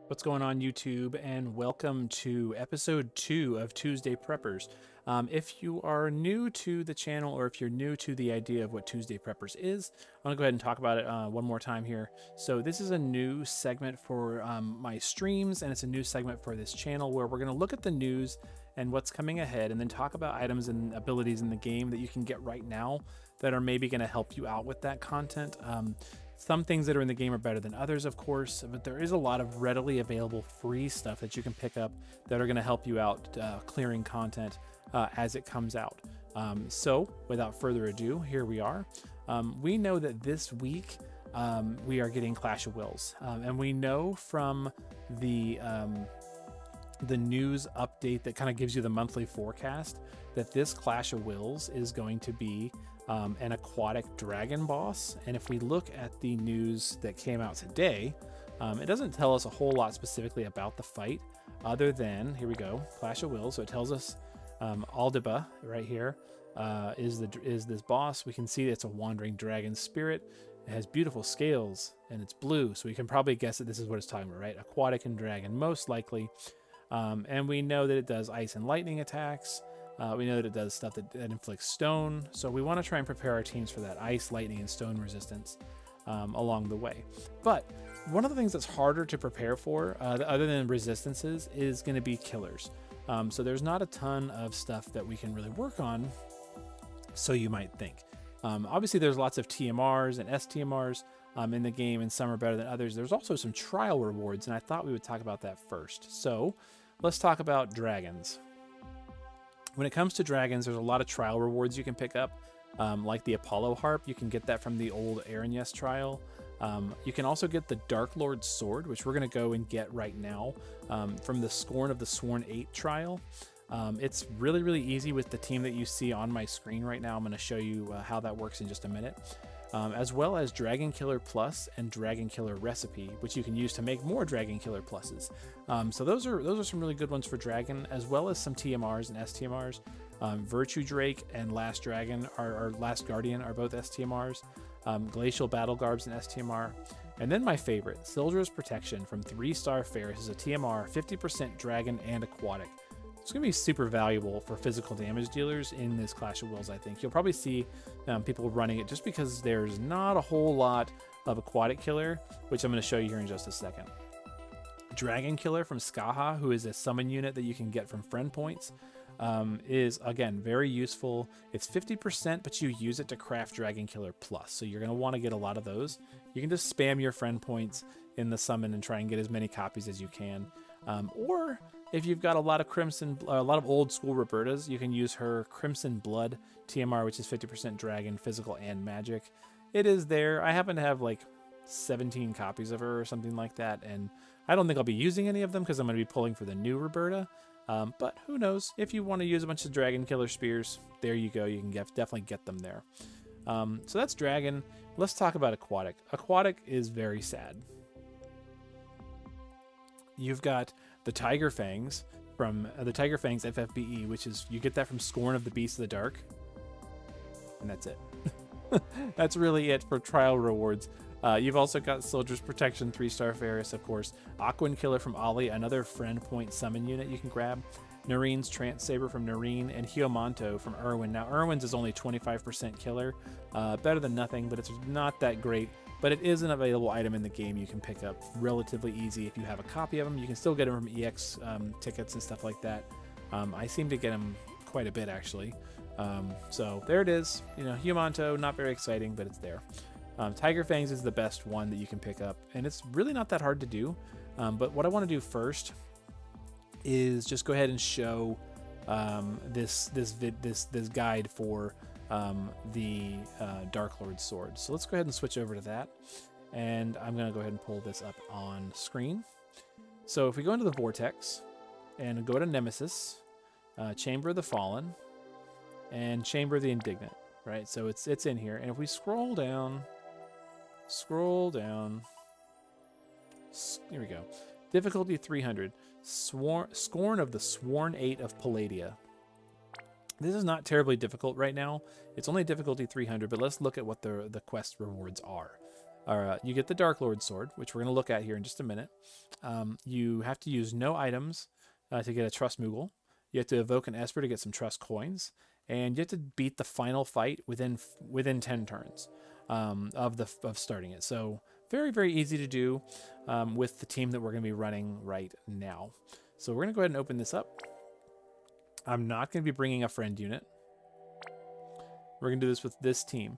What's going on, YouTube, and welcome to episode 2 of Tuesday Preppers. If you are new to the channel, or if you're new to the idea of what Tuesday Preppers is, I'm going to go ahead and talk about it one more time here. So this is a new segment for my streams, and it's a new segment for this channel where we're going to look at the news and what's coming ahead, and then talk about items and abilities in the game that you can get right now that are maybe going to help you out with that content. Some things that are in the game are better than others, of course, but there is a lot of readily available free stuff that you can pick up that are going to help you out clearing content as it comes out. So without further ado, here we are. We know that this week we are getting Clash of Wills, and we know from the news update that kind of gives you the monthly forecast that this Clash of Wills is going to be an aquatic dragon boss. And if we look at the news that came out today, it doesn't tell us a whole lot specifically about the fight, other than, here we go, Clash of Wills. So it tells us Aldaba right here is this boss. We can see it's a wandering dragon spirit. It has beautiful scales and it's blue, so we can probably guess that this is what it's talking about, right? Aquatic and dragon, most likely. And we know that it does ice and lightning attacks. We know that it does stuff that inflicts stone. So we want to try and prepare our teams for that ice, lightning, and stone resistance along the way. But one of the things that's harder to prepare for, other than resistances, is going to be killers. So there's not a ton of stuff that we can really work on, so you might think. Obviously, there's lots of TMRs and STMRs in the game, and some are better than others. There's also some trial rewards, and I thought we would talk about that first. So let's talk about dragons. When it comes to dragons, there's a lot of trial rewards you can pick up, like the Apollo Harp. You can get that from the old Aranyes trial. You can also get the Dark Lord Sword, which we're going to go and get right now from the Scorn of the Sworn 8 trial. It's really, really easy with the team that you see on my screen right now. I'm going to show you how that works in just a minute. As well as Dragon Killer Plus and Dragon Killer Recipe, which you can use to make more Dragon Killer Pluses. So those are some really good ones for Dragon, as well as some TMRs and STMRs. Virtue Drake and Last Dragon or Last Guardian are both STMRs. Glacial Battle Garb's an STMR. And then my favorite, Sildra's Protection from 3-star Ferris, is a TMR, 50% Dragon and Aquatic. It's going to be super valuable for physical damage dealers in this Clash of Wills, I think. You'll probably see people running it just because there's not a whole lot of Aquatic Killer, which I'm going to show you here in just a second. Dragon Killer from Skaha, who is a summon unit that you can get from friend points, is, again, very useful. It's 50%, but you use it to craft Dragon Killer Plus, so you're going to want to get a lot of those. You can just spam your friend points in the summon and try and get as many copies as you can. Or if you've got a lot of old school Robertas, you can use her Crimson Blood TMR, which is 50% Dragon, Physical, and Magic. It is there. I happen to have like 17 copies of her or something like that, and I don't think I'll be using any of them because I'm going to be pulling for the new Roberta. But who knows? If you want to use a bunch of Dragon Killer Spears, there you go. You can definitely get them there. So that's Dragon. Let's talk about Aquatic. Aquatic is very sad. You've got the Tiger Fangs from the Tiger Fangs FFBE, which is, you get that from Scorn of the Beast of the Dark, and that's it. That's really it for trial rewards. You've also got Soldier's Protection, 3-star Ferris, of course. Aquan Killer from Ollie, another friend point summon unit you can grab. Narine's Trance Saber from Narine, and Hiomanto from Irwin. Now, Irwin's is only 25% killer. Better than nothing, but it's not that great. But it is an available item in the game you can pick up relatively easy if you have a copy of them. You can still get them from EX tickets and stuff like that. I seem to get them quite a bit, actually. So there it is. You know, Hiomanto, not very exciting, but it's there. Tiger Fangs is the best one that you can pick up, and it's really not that hard to do. But what I want to do first is just go ahead and show this guide for the Dark Lord Sword. So let's go ahead and switch over to that, and I'm going to go ahead and pull this up on screen. So if we go into the Vortex and go to Nemesis, Chamber of the Fallen, and Chamber of the Indignant, right? So it's in here, and if we scroll down, here we go. Difficulty 300, Scorn of the Sworn 8 of Palladia. This is not terribly difficult right now. It's only difficulty 300, but let's look at what the quest rewards are. you get the Dark Lord sword, which we're going to look at here in just a minute. You have to use no items to get a Trust Moogle. You have to evoke an Esper to get some Trust coins, and you have to beat the final fight within 10 turns of starting it. So very, very easy to do with the team that we're going to be running right now. So we're going to go ahead and open this up. I'm not going to be bringing a friend unit. We're going to do this with this team.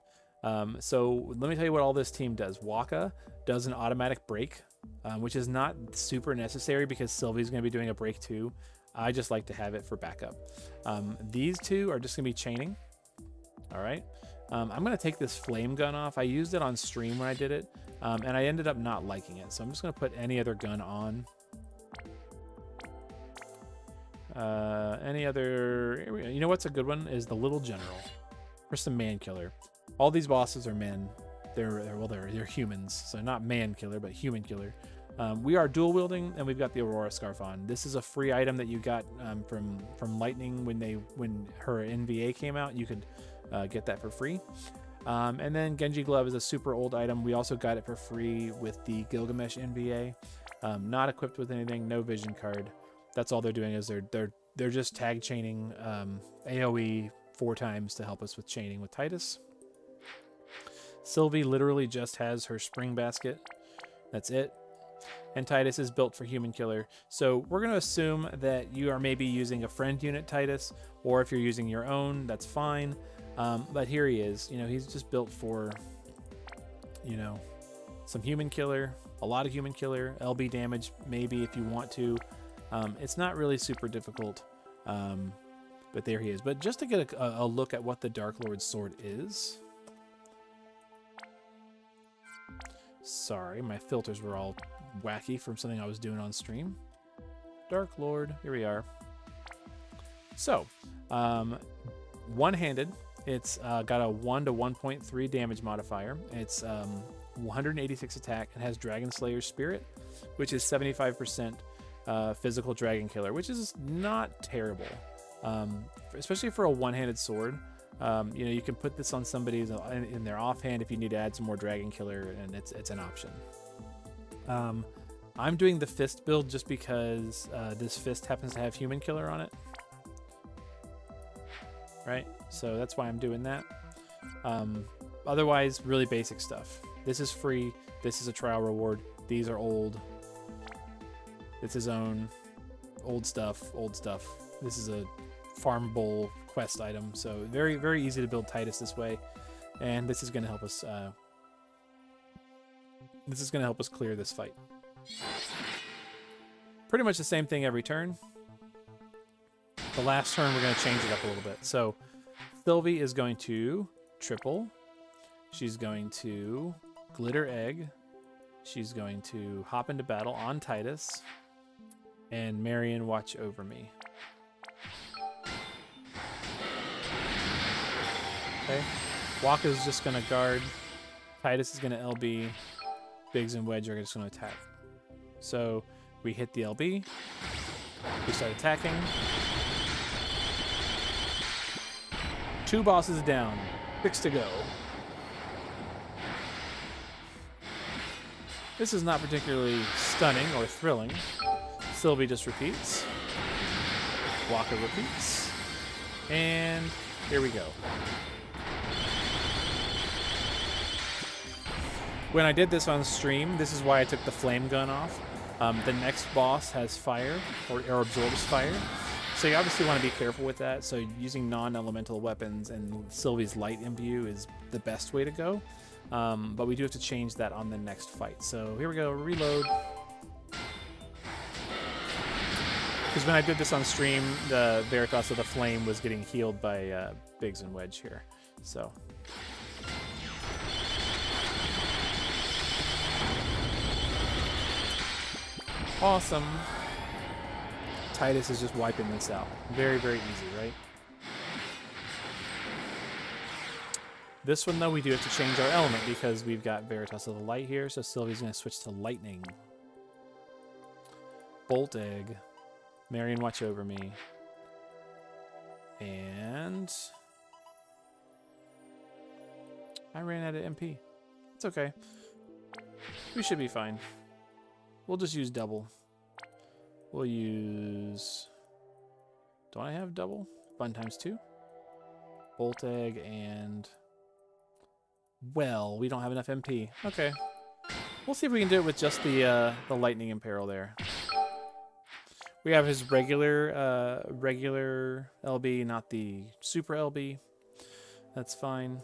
So let me tell you what all this team does. Waka does an automatic break, which is not super necessary because Sylvie's going to be doing a break too. I just like to have it for backup. These two are just going to be chaining. All right. I'm going to take this flame gun off. I used it on stream when I did it, and I ended up not liking it. So I'm just going to put any other gun on. Any other... You know what's a good one? Is the Little General. Or some Man Killer. All these bosses are men. They're humans. So not Man Killer, but Human Killer. We are dual wielding, and we've got the Aurora Scarf on. This is a free item that you got from Lightning when her NVA came out. You could get that for free. And then Genji Glove is a super old item. We also got it for free with the Gilgamesh NVA. Not equipped with anything, no vision card. That's all they're doing is they're just tag chaining AoE 4 times to help us with chaining with Titus. Sylvie literally just has her spring basket. That's it. And Titus is built for Human Killer. So we're going to assume that you are maybe using a friend unit Titus, or if you're using your own, that's fine. But here he is. You know, he's just built for, you know, some Human Killer, a lot of Human Killer, LB damage maybe if you want to. It's not really super difficult, but there he is. But just to get a look at what the Dark Lord's sword is. Sorry, my filters were all wacky from something I was doing on stream. Dark Lord, here we are. So, one-handed. It's got a 1 to 1.3 damage modifier. It's 186 attack. It has Dragon Slayer's Spirit, which is 75% physical Dragon Killer, which is not terrible, especially for a one-handed sword. You know, you can put this on somebody's in their offhand if you need to add some more Dragon Killer, and it's an option. I'm doing the fist build just because this fist happens to have Human Killer on it. Right? So that's why I'm doing that. Otherwise, really basic stuff. This is free. This is a trial reward. These are old. It's his own. Old stuff. Old stuff. This is a farm bowl quest item. So very, very easy to build Titus this way. And this is going to help us... this is going to help us clear this fight. Pretty much the same thing every turn. The last turn, we're going to change it up a little bit. So Sylvie is going to triple. She's going to glitter egg. She's going to hop into battle on Titus. And Marion, watch over me. Okay. Waka's just going to guard. Titus is going to LB. Biggs and Wedge are just going to attack. So we hit the LB. We start attacking. 2 bosses down. 6 to go. This is not particularly stunning or thrilling. Sylvie just repeats. Waka repeats. And here we go. When I did this on stream, this is why I took the flame gun off. The next boss has fire, or absorbs fire. So you obviously want to be careful with that. So using non-elemental weapons and Sylvie's light imbue is the best way to go. But we do have to change that on the next fight. So here we go, reload. Because when I did this on stream, the Veritas of the Flame was getting healed by Biggs and Wedge here. So... awesome. Titus is just wiping this out. Very, very easy, right? This one, though, we do have to change our element because we've got Veritas of the Light here, so Sylvie's going to switch to Lightning. Bolt Egg. Marion, watch over me. And... I ran out of MP. It's okay. We should be fine. We'll just use double. We'll use... Don't I have double? Fun times 2? Bolt egg and... Well, we don't have enough MP. Okay. We'll see if we can do it with just the lightning imperil there. We have his regular LB, not the super LB. That's fine.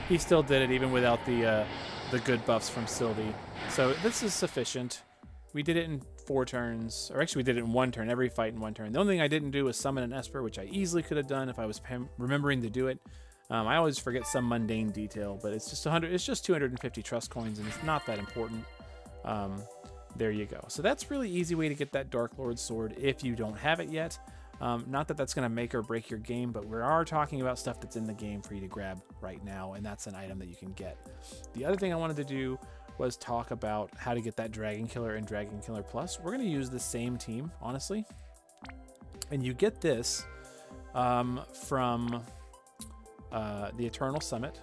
He still did it even without the good buffs from Sylvie. So this is sufficient. We did it in 4 turns, or actually we did it in 1 turn, every fight in 1 turn. The only thing I didn't do was summon an Esper, which I easily could have done if I was remembering to do it. I always forget some mundane detail, but it's just 100. It's just 250 trust coins, and it's not that important. There you go. So that's really easy way to get that Dark Lord sword if you don't have it yet. Not that that's going to make or break your game, but we are talking about stuff that's in the game for you to grab right now, and that's an item that you can get. The other thing I wanted to do was talk about how to get that Dragon Killer and Dragon Killer Plus. We're going to use the same team, honestly. And you get this from the Eternal Summit,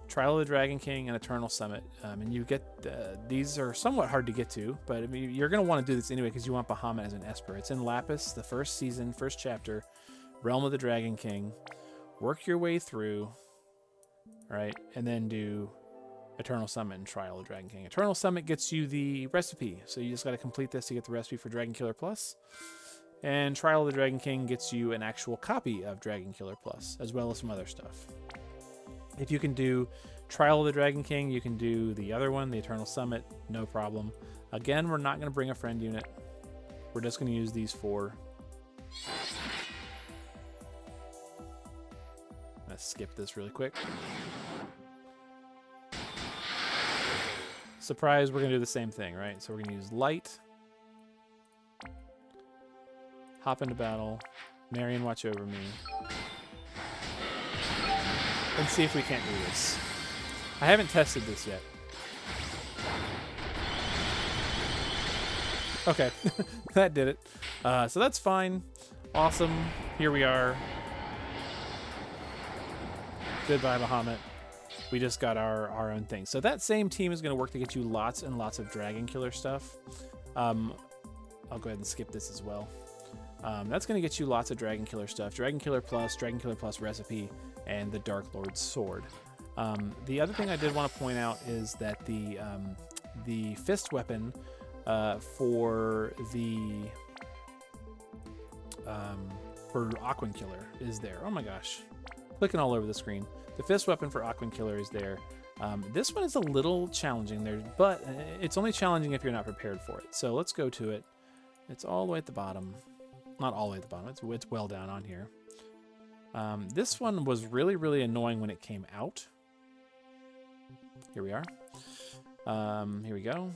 Trial of the Dragon King, and Eternal Summit. And you get, these are somewhat hard to get to, but I mean, you're going to want to do this anyway because you want Bahamut as an Esper. It's in Lapis, the first season, first chapter, Realm of the Dragon King. Work your way through, right? And then do Eternal Summit and Trial of the Dragon King. Eternal Summit gets you the recipe, so you just got to complete this to get the recipe for Dragon Killer Plus. And Trial of the Dragon King gets you an actual copy of Dragon Killer Plus, as well as some other stuff. If you can do Trial of the Dragon King, you can do the other one, the Eternal Summit, no problem. Again, we're not going to bring a friend unit. We're just going to use these 4. Let's skip this really quick. Surprise, we're going to do the same thing, right? So we're going to use Light. Hop into battle. Marion, watch over me. And see if we can't do this. I haven't tested this yet. Okay, that did it. So that's fine. Awesome. Here we are. Goodbye, Bahamut. We just got our own thing. So that same team is going to work to get you lots and lots of Dragon Killer stuff. I'll go ahead and skip this as well. That's going to get you lots of Dragon Killer stuff. Dragon Killer Plus recipe, and the Dark Lord sword. The other thing I did want to point out is that the fist weapon for Aqua Killer is there. Oh my gosh, clicking all over the screen. The fist weapon for Aqua Killer is there. This one is a little challenging there, but it's only challenging if you're not prepared for it. So let's go to it. It's all the way at the bottom. Not all the way at the bottom. It's well down on here. This one was really, really annoying when it came out. Here we are. Here we go.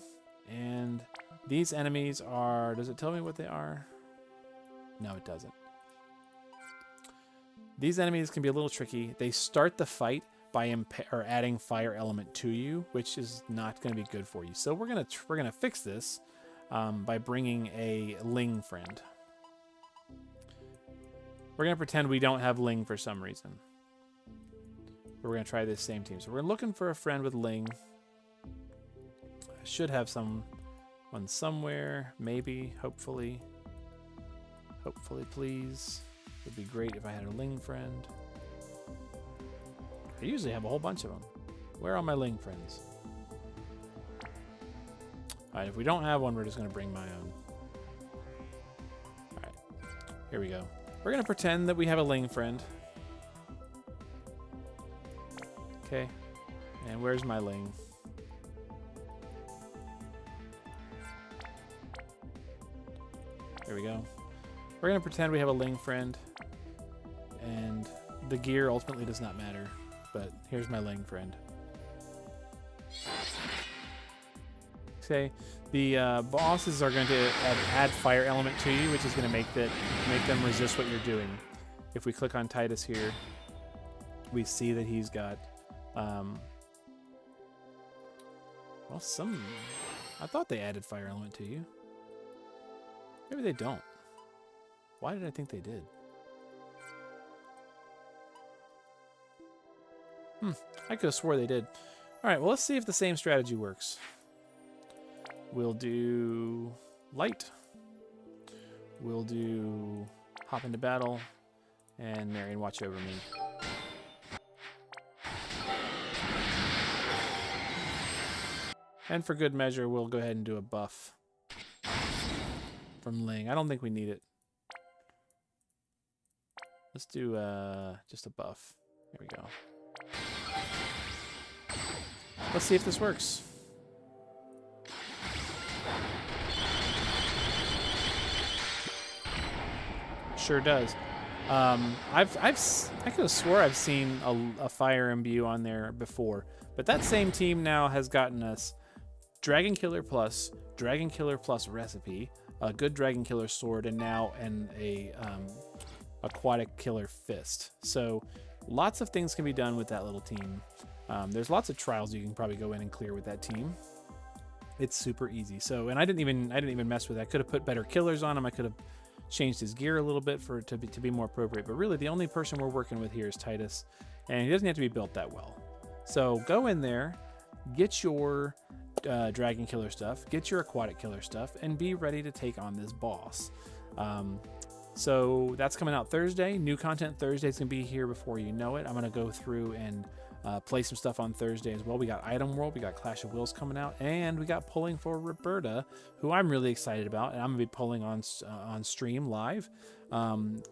And these enemies are... Does it tell me what they are? No, it doesn't. These enemies can be a little tricky. They start the fight by adding fire element to you, which is not going to be good for you. So we're gonna fix this by bringing a Ling friend. We're going to pretend we don't have Ling for some reason. But we're going to try this same team. So we're looking for a friend with Ling. I should have someone somewhere. Maybe. Hopefully. Hopefully, please. It would be great if I had a Ling friend. I usually have a whole bunch of them. Where are my Ling friends? Alright, if we don't have one, we're just going to bring my own. Alright. Here we go. We're going to pretend that we have a Ling friend. Okay. And where's my Ling? There we go. We're going to pretend we have a Ling friend. And the gear ultimately does not matter. But here's my Ling friend. Okay. The bosses are going to add fire element to you, which is going to make them resist what you're doing. If we click on Titus here, we see that he's got, well, I thought they added fire element to you. Maybe they don't. Why did I think they did? I could have swore they did. All right, well, let's see if the same strategy works. We'll do light. We'll do hop into battle. And Marion, watch over me. And for good measure, we'll go ahead and do a buff from Ling. I don't think we need it. Let's do just a buff. There we go. Let's see if this works. Sure does. I could have swore I've seen a fire imbue on there before, but that same team now has gotten us Dragon Killer plus recipe, a good Dragon Killer sword, and now a aquatic killer fist. So lots of things can be done with that little team. There's lots of trials you can probably go in and clear with that team. It's super easy. So, and I didn't even mess with it. I could have put better killers on him. I could have changed his gear a little bit to be more appropriate. But really, the only person we're working with here is Titus, and he doesn't have to be built that well. So go in there, get your Dragon Killer stuff, get your Aquatic Killer stuff, and be ready to take on this boss. So that's coming out Thursday. New content Thursday is going to be here before you know it. I'm going to go through and play some stuff on Thursday as well. We got Item World, we got Clash of Wills coming out, and we got pulling for Roberta, who I'm really excited about, and I'm going to be pulling on stream live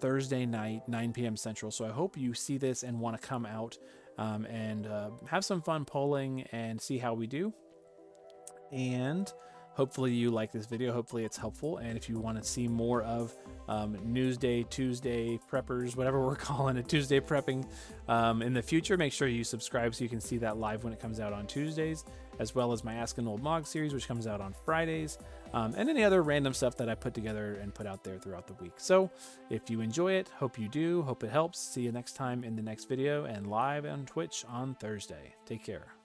Thursday night, 9 p.m. Central. So I hope you see this and want to come out and have some fun pulling and see how we do. And hopefully you like this video. Hopefully it's helpful. And if you want to see more of Newsday, Tuesday preppers, whatever we're calling it, Tuesday prepping in the future, make sure you subscribe so you can see that live when it comes out on Tuesdays, as well as my Ask an Old Mog series, which comes out on Fridays, and any other random stuff that I put together and put out there throughout the week. So if you enjoy it, hope you do, hope it helps. See you next time in the next video and live on Twitch on Thursday. Take care.